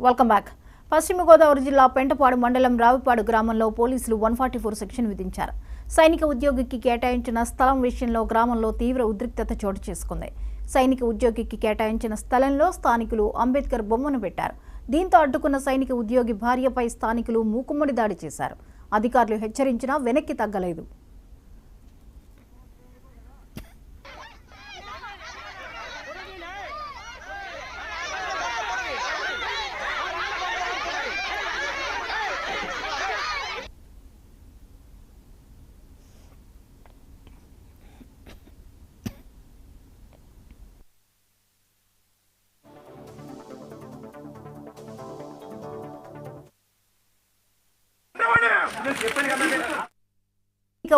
Welcome back. పశ్చిమ గోదావరి జిల్లా పెంటపాడు మండలం రావిపాడు గ్రామంలో పోలీసులు 144 సెక్షన్ విధించారు. సైనిక ఉద్యోగికి కేటాయించిన స్థలం విషయంలో గ్రామంలో తీవ్ర ఉద్రిక్తత చోటు చేసుకుంది. సైనిక ఉద్యోగికి కేటాయించిన స్థలంలో స్థానికులు అంబేద్కర్ బొమ్మను పెట్టారు. దీంతో అడ్డుకున్న సైనిక ఉద్యోగి భార్యపై స్థానికులు మూకుమ్మడి దాడి చేశారు. అధికారులు హెచ్చరించినా వెనక్కి తగ్గలేదు.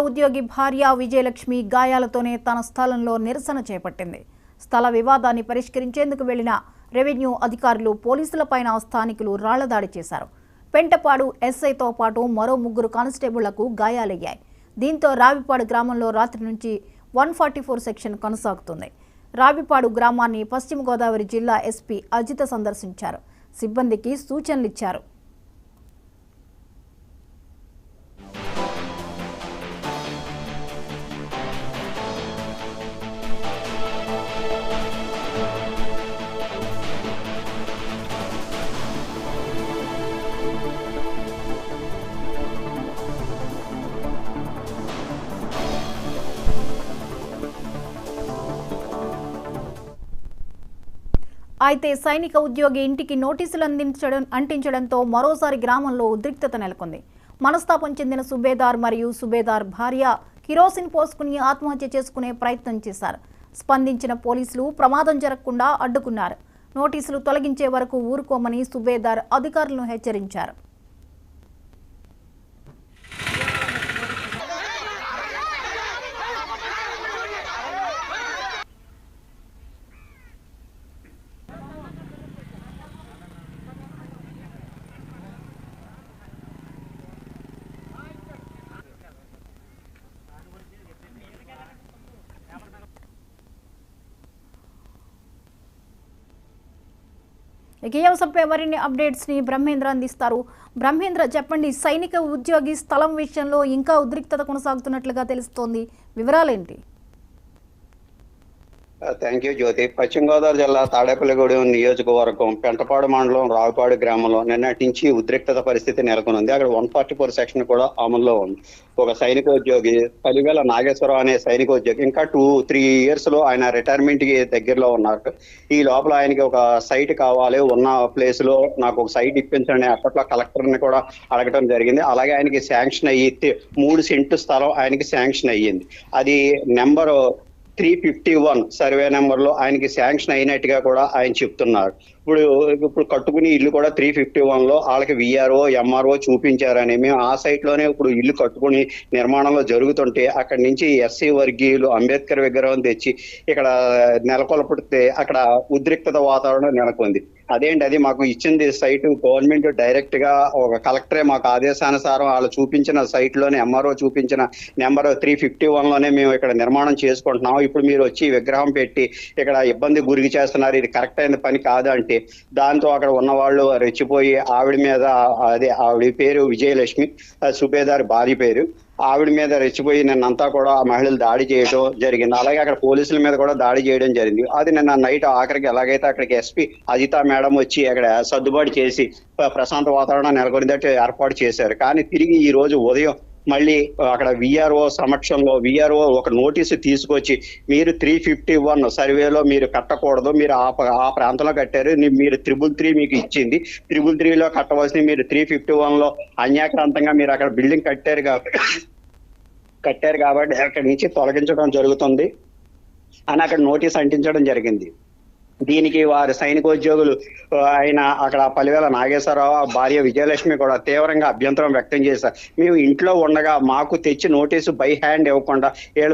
ఉద్యోగి భార్య విజయలక్ష్మి గాయాలతోనే తన స్థలంలో నిరసన చేపట్టింది. స్థల వివాదాన్ని పరిష్కరించేందుకు వెళ్లిన రెవెన్యూ అధికారులు పోలీసులపైన స్థానికులు రాళ్లదాడి చేశారు. పెంటపాడు ఎస్ఐతో పాటు మరో 3 కానిస్టేబుళ్లకు గాయాలయ్యాయి. దీంతో రావిపాడు గ్రామంలో రాత్రి నుంచి 144 సెక్షన్ కొనసాగుతుంది. రావిపాడు గ్రామాన్ని పశ్చిమ గోదావరి జిల్లా ఎస్పీ అజిత సందర్శించారు. సిబ్బందికి సూచనలిచ్చారు. అయితే సైనిక ఉద్యోగి ఇంటికి నోటీసులు అంటించడంతో మరోసారి గ్రామంలో ఉద్రిక్తత నెలకొంది. మనస్తాపం చెందిన సుబేదార్ మరియు సుబేదార్ భార్య కిరోసిన్ పోసుకుని ఆత్మహత్య చేసుకునే ప్రయత్నం చేశారు. స్పందించిన పోలీసులు ప్రమాదం జరగకుండా అడ్డుకున్నారు. నోటీసులు తొలగించే వరకు ఊరుకోమని సుబేదార్ అధికారులను హెచ్చరించారు. ఈ అంశంపై మరిన్ని అప్డేట్స్ ని బ్రహ్మేంద్ర అందిస్తారు. బ్రహ్మేంద్ర, చెప్పండి, సైనిక ఉద్యోగి స్థలం విషయంలో ఇంకా ఉద్రిక్తత కొనసాగుతున్నట్లుగా తెలుస్తోంది, వివరాలేంటి? థ్యాంక్ యూ జ్యోతి. పశ్చిమ గోదావరి జిల్లా తాడేపల్లిగూడెం నియోజకవర్గం పెంటపాడు మండలం రావిపాడు గ్రామంలో నిన్నటి నుంచి ఉద్రిక్తత పరిస్థితి నెలకొంది. అక్కడ 144 సెక్షన్ కూడా అమల్లో ఉంది. ఒక సైనిక ఉద్యోగి పలివేల నాగేశ్వరరావు అనే సైనిక ఉద్యోగి ఇంకా 2-3 ఇయర్స్ లో ఆయన రిటైర్మెంట్ కి దగ్గరలో ఉన్నారు. ఈ లోపల ఆయనకి ఒక సైట్ కావాలి, ఉన్న ప్లేస్ లో నాకు ఒక సైట్ ఇప్పించండి అప్పట్లో కలెక్టర్ ని కూడా అడగటం జరిగింది. అలాగే ఆయనకి శాంక్షన్ అయ్యి 3 సెంటు స్థలం ఆయనకి శాంక్షన్ అయ్యింది. అది నెంబర్ 351 సర్వే నెంబర్ లో ఆయనకి శాంక్షన్ అయినట్టుగా కూడా ఆయన చెప్తున్నారు. ఇప్పుడు కట్టుకుని ఇల్లు కూడా 351 లో వాళ్ళకి విఆర్ఓ ఎంఆర్ఓ చూపించారని, మేము ఆ సైట్ లోనే ఇప్పుడు ఇల్లు కట్టుకుని నిర్మాణంలో జరుగుతుంటే అక్కడి నుంచి ఎస్సీ వర్గీయులు అంబేద్కర్ విగ్రహం తెచ్చి ఇక్కడ నెలకొల్పితే అక్కడ ఉద్రిక్తత వాతావరణం నెలకొంది. అదేంటి, అది మాకు ఇచ్చింది సైట్ గవర్నమెంట్ డైరెక్ట్ గా ఒక కలెక్టరే మాకు ఆదేశానుసారం వాళ్ళు చూపించిన సైట్ లోనే ఎంఆర్ఓ చూపించిన నెంబర్ 351 లోనే మేము ఇక్కడ నిర్మాణం చేసుకుంటున్నాం. ఇప్పుడు మీరు వచ్చి విగ్రహం పెట్టి ఇక్కడ ఇబ్బంది గురి చేస్తున్నారు, ఇది కరెక్ట్ అయిన పని కాదు అంటే దాంతో అక్కడ ఉన్న వాళ్ళు రెచ్చిపోయి ఆవిడ మీద, అదే ఆవిడ పేరు విజయలక్ష్మి, సుబేదార్ భార్య పేరు, ఆవిడ మీద రెచ్చిపోయి నిన్నంతా కూడా మహిళలు దాడి చేయడం జరిగింది. అలాగే అక్కడ పోలీసుల మీద కూడా దాడి చేయడం జరిగింది. అది నిన్న నైట్ ఆఖరికి ఎలాగైతే అక్కడికి ఎస్పీ అజిత మేడం వచ్చి అక్కడ సర్దుబాటు చేసి ప్రశాంత వాతావరణం నెలకొనేటట్టు ఏర్పాటు చేశారు. కానీ తిరిగి ఈ రోజు ఉదయం మళ్ళీ అక్కడ విఆర్ఓ సమక్షంలో విఆర్ఓ ఒక నోటీసు తీసుకొచ్చి మీరు 351 సర్వేలో మీరు కట్టకూడదు, మీరు ఆ ప్రాంతంలో కట్టారు, మీరు 333 మీకు ఇచ్చింది, 333లో కట్టవలసింది మీరు 351లో అన్యాక్రాంతంగా మీరు అక్కడ బిల్డింగ్ కట్టారు కాబట్టి అక్కడి నుంచి తొలగించడం జరుగుతుంది అని అక్కడ నోటీస్ అంటించడం జరిగింది. దీనికి వారి సైనికోద్యోగులు ఆయన అక్కడ పలివేల నాగేశ్వరరావు భార్య విజయలక్ష్మి కూడా తీవ్రంగా అభ్యంతరం వ్యక్తం చేశారు. మేము ఇంట్లో ఉండగా మాకు తెచ్చి నోటీసు బై హ్యాండ్ ఇవ్వకుండా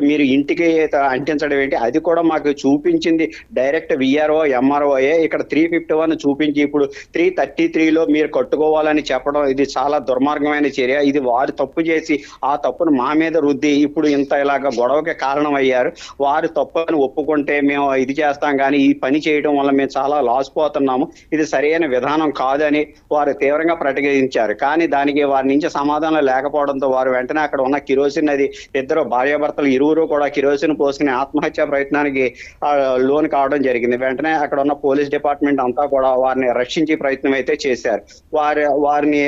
మీరు ఇంటికి అంటించడం ఏంటి, అది కూడా మాకు చూపించింది డైరెక్ట్ విఆర్ఓ ఎంఆర్ఓఏ, ఇక్కడ 351 చూపించి ఇప్పుడు 333లో మీరు కట్టుకోవాలని చెప్పడం ఇది చాలా దుర్మార్గమైన చర్య. ఇది వారు తప్పు చేసి ఆ తప్పును మా మీద రుద్ది ఇప్పుడు ఇంత ఇలాగ గొడవకి కారణం అయ్యారు. వారు తప్పుని ఒప్పుకుంటే మేము ఇది చేస్తాం కానీ ఈ పని చేయడం వల్ల మేము చాలా లాస్ పోతున్నాము, ఇది సరైన విధానం కాదని వారు తీవ్రంగా ప్రతిఘటించారు. కానీ దానికి వారి నుంచి సమాధానం లేకపోవడంతో వారు వెంటనే అక్కడ ఉన్న కిరోసిన్ అది ఇద్దరు భార్యాభర్తలు ఇరువురు కూడా కిరోసిన్ పోసుకుని ఆత్మహత్య ప్రయత్నానికి లోన్ కావడం జరిగింది. వెంటనే అక్కడ ఉన్న పోలీస్ డిపార్ట్మెంట్ అంతా కూడా వారిని రక్షించే ప్రయత్నం అయితే చేశారు. వారిని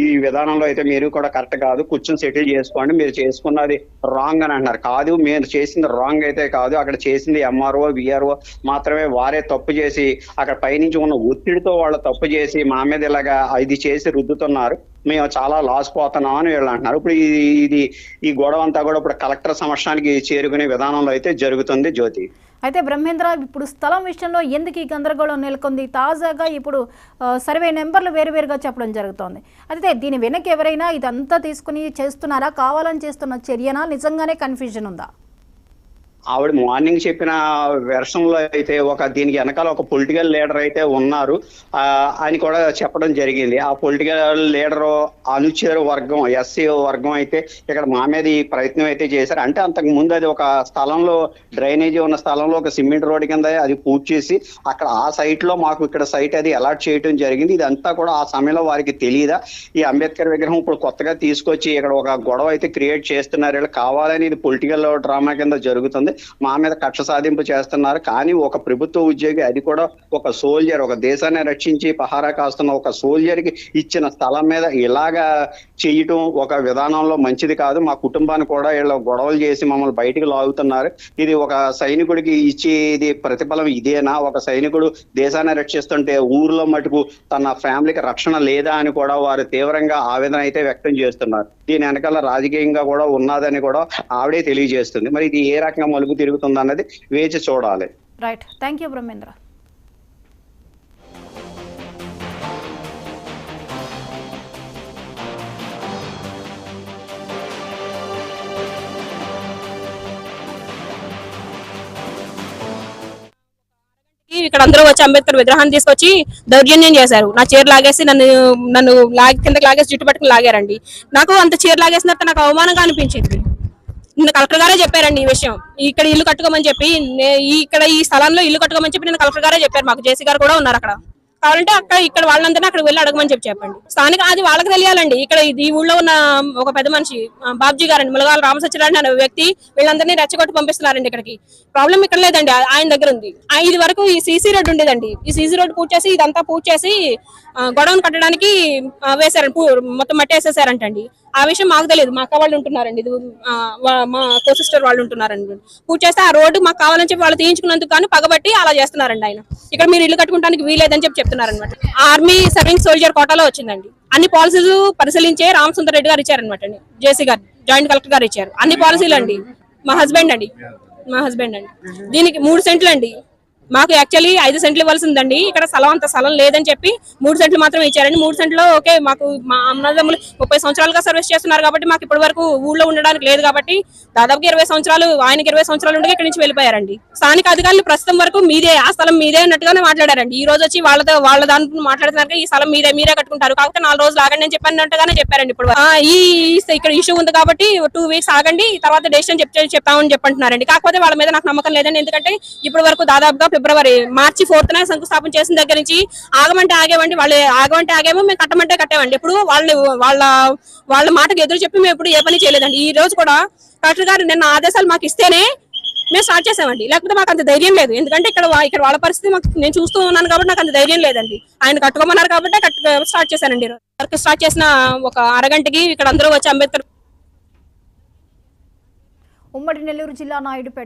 ఈ విధానంలో అయితే మీరు కూడా కరెక్ట్ కాదు, కూర్చొని సెటిల్ చేసుకోండి, మీరు చేసుకున్నది రాంగ్ అని అంటున్నారు. కాదు, మీరు చేసింది రాంగ్ అయితే కాదు, అక్కడ చేసింది ఎంఆర్ఓ విఆర్ఓ మాత్రమే. వారే తప్పు చేసి అక్కడ పైనుంచి ఉన్న ఒత్తిడితో వాళ్ళు తప్పు చేసి మా మీద ఇలాగా ఇది చేసి రుద్దుతున్నారు, మేము చాలా లాస్ పోతున్నాం అని వీళ్ళు అంటున్నారు. ఇప్పుడు ఈ గొడవ అంతా కూడా ఇప్పుడు కలెక్టర్ సమక్షానికి చేరుకునే విధానంలో అయితే జరుగుతుంది. జ్యోతి, అయితే బ్రహ్మేంద్ర, ఇప్పుడు స్థలం విషయంలో ఎందుకు ఈ గందరగోళం నెలకొంది? తాజాగా ఇప్పుడు సర్వే నెంబర్లు వేరువేరుగా చెప్పడం జరుగుతోంది. అయితే దీని వెనక ఎవరైనా ఇదంతా తీసుకుని చేస్తున్నారా, కావాలని చేస్తున్న చర్యనా, నిజంగానే కన్ఫ్యూజన్ ఉందా? ఆవిడ మార్నింగ్ చెప్పిన వెర్షన్ లో అయితే దీనికి వెనకాల ఒక పొలిటికల్ లీడర్ అయితే ఉన్నారు అని కూడా చెప్పడం జరిగింది. ఆ పొలిటికల్ లీడర్ అనుచర వర్గం, ఎస్సీ వర్గం అయితే ఇక్కడ మా మీద ఈ ప్రయత్నం అయితే చేశారు. అంటే అంతకు ముందు అది ఒక స్థలంలో డ్రైనేజీ ఉన్న స్థలంలో ఒక సిమెంట్ రోడ్ కింద అది పూర్తి చేసి అక్కడ ఆ సైట్ లో మాకు ఇక్కడ సైట్ అది అలాట్ చేయడం జరిగింది. ఇదంతా కూడా ఆ సమయంలో వారికి తెలియదా? ఈ అంబేద్కర్ విగ్రహం ఇప్పుడు కొత్తగా తీసుకొచ్చి ఇక్కడ ఒక గొడవ అయితే క్రియేట్ చేస్తున్నారు. వీళ్ళు కావాలని ఇది పొలిటికల్ డ్రామా కింద జరుగుతుంది, మా మీద కక్ష సాధింపు చేస్తున్నారు. కానీ ఒక ప్రభుత్వ ఉద్యోగి, అది కూడా ఒక సోల్జర్, ఒక దేశాన్ని రక్షించి పహారా కాస్తున్న ఒక సోల్జర్ కి ఇచ్చిన స్థలం మీద ఇలాగా చేయటం ఒక విధానంలో మంచిది కాదు. మా కుటుంబాన్ని కూడా వీళ్ళు గొడవలు చేసి మమ్మల్ని బయటికి లాగుతున్నారు. ఇది ఒక సైనికుడికి ఇచ్చేది ప్రతిఫలం ఇదేనా? ఒక సైనికుడు దేశాన్ని రక్షిస్తుంటే ఊర్లో మటుకు తన ఫ్యామిలీకి రక్షణ లేదా అని కూడా వారు తీవ్రంగా ఆవేదన అయితే వ్యక్తం చేస్తున్నారు. దీని వెనకాల రాజకీయంగా కూడా ఉన్నదని కూడా ఆవిడే తెలియజేస్తుంది. మరి ఇది ఏ రకంగా మలుపు తిరుగుతుంది అన్నది వేచి చూడాలి. Right, thank you Brahmendra. ఇక్కడ అందరూ వచ్చి అంబేద్కర్ విగ్రహాన్ని తీసుకొచ్చి దౌర్జన్యం చేశారు. నా చీర లాగేసి నన్ను కిందకి లాగేసి జుట్టు పట్టుకుని లాగారండి. నాకు అంత చీర లాగేసిన తర్వాత నాకు అవమానంగా అనిపించింది. నిన్న కలెక్టర్ గారే చెప్పారండి ఈ విషయం. ఇక్కడ ఇల్లు కట్టుకోమని చెప్పి, ఇక్కడ ఈ స్థలంలో ఇల్లు కట్టుకోమని చెప్పి నేను కలెక్టర్ గారే చెప్పారు. మాకు జేసీ గారు కూడా ఉన్నారు అక్కడ. కావాలంటే ఇక్కడ వాళ్ళందరినీ అక్కడ వెళ్ళి అడగమని చెప్పండి. స్థానిక అది వాళ్ళకి తెలియాలండి. ఇక్కడ ఈ ఊళ్ళో ఉన్న ఒక పెద్ద మనిషి బాబ్జీ గారండి, ములగాల రామసత్యనారాయణ అనే వ్యక్తి వీళ్ళందరినీ రెచ్చగొట్టి పంపిస్తున్నారండి ఇక్కడికి. ప్రాబ్లం ఇక్కడ లేదండి, ఆయన దగ్గర ఉంది. ఇది వరకు ఈ సీసీ రోడ్ ఉండేదండి. ఈ సీసీ రోడ్ పూర్తి చేసి ఇదంతా పూర్తి చేసి గొడవను కట్టడానికి వేశారండి, మొత్తం మట్టి వేసేసారంటండి. ఆ విషయం మాకు తెలియదు. మా అక్క వాళ్ళు ఉంటున్నారండి, ఇది మా కో సిస్టర్ వాళ్ళు ఉంటున్నారండి. పూర్తి చేస్తే ఆ రోడ్డు మాకు కావాలని చెప్పి వాళ్ళు తీయించుకున్నందుకు కానీ పగబట్టి అలా చేస్తున్నారండి. ఆయన ఇక్కడ మీరు ఇల్లు కట్టుకోవడానికి వీలేదని చెప్పి చెప్తున్నారనమాట. ఆర్మీ సర్వింగ్ సోల్జర్ కోటాలో వచ్చిందండి. అన్ని పాలసీలు పరిశీలించే రామసుందర్ రెడ్డి గారు ఇచ్చారనమాట అండి. జేసీ గారు, జాయింట్ కలెక్టర్ గారు ఇచ్చారు అన్ని పాలసీలు అండి. మా హస్బెండ్ అండి దీనికి 3 సెంట్లు అండి. మాకు యాక్చువల్లీ 5 సెంట్లు ఇవ్వాల్సిందండి. ఇక్కడ అంత స్థలం లేదని చెప్పి 3 సెంట్లు మాత్రం ఇచ్చారండి. 3 సెంట్లో ఓకే, మాకు మా అన్నదమ్ములు 30 సంవత్సరాలుగా సర్వీస్ చేస్తున్నారు కాబట్టి మాకు ఇప్పటి వరకు ఊళ్ళో ఉండడానికి లేదు కాబట్టి దాదాపుగా 20 సంవత్సరాలు, ఆయనకి 20 సంవత్సరాలు ఉండగా ఇక్కడి నుంచి వెళ్ళిపోయారండి. స్థానిక అధికారులు ప్రస్తుతం వరకు మీదే, ఆ స్థలం మీదే అన్నట్టుగానే మాట్లాడారండి. ఈ రోజు వచ్చి వాళ్ళ దాంట్లో మాట్లాడుతున్నారు ఈ స్థలం మీరే కట్టుకుంటారు, కాకపోతే 4 రోజులు ఆగండి అని చెప్పినట్టుగానే చెప్పారండి. ఇప్పుడు ఇక్కడ ఇష్యూ ఉంది కాబట్టి 2 వీక్స్ ఆగండి, తర్వాత డెసిషన్ చెప్తామని చెప్పంటున్నారండి. కాకపోతే వాళ్ళ మీద నాకు నమ్మకం లేదండి. ఎందుకంటే ఇప్పటి వరకు దాదాపుగా మార్చి 4న శంకుస్థాపన చేసిన దగ్గర నుంచి ఆగమంటే ఆగేవండి, వాళ్ళు ఆగమంటే ఆగేమో, మేము కట్టమంటే కట్టేవండి. ఇప్పుడు వాళ్ళ మాటకు ఎదురు చెప్పి మేము ఇప్పుడు ఏ పని చేయలేదండి. ఈ రోజు కూడా కలెక్టర్ గారు నిన్న ఆదేశాలు మాకు ఇస్తేనే మేము స్టార్ట్ చేసామండి, లేకపోతే మాకు అంత ధైర్యం లేదు. ఎందుకంటే ఇక్కడ వాళ్ళ పరిస్థితి నేను చూస్తూ ఉన్నాను కాబట్టి నాకు అంత ధైర్యం లేదండి. ఆయన కట్టుకోమన్నారు కాబట్టి స్టార్ట్ చేశానండి. వర్క్ స్టార్ట్ చేసిన ఒక అరగంటకి ఇక్కడ అందరూ వచ్చి అంబేద్కర్. ఉమ్మడి నెల్లూరు జిల్లా నాయుడుపేట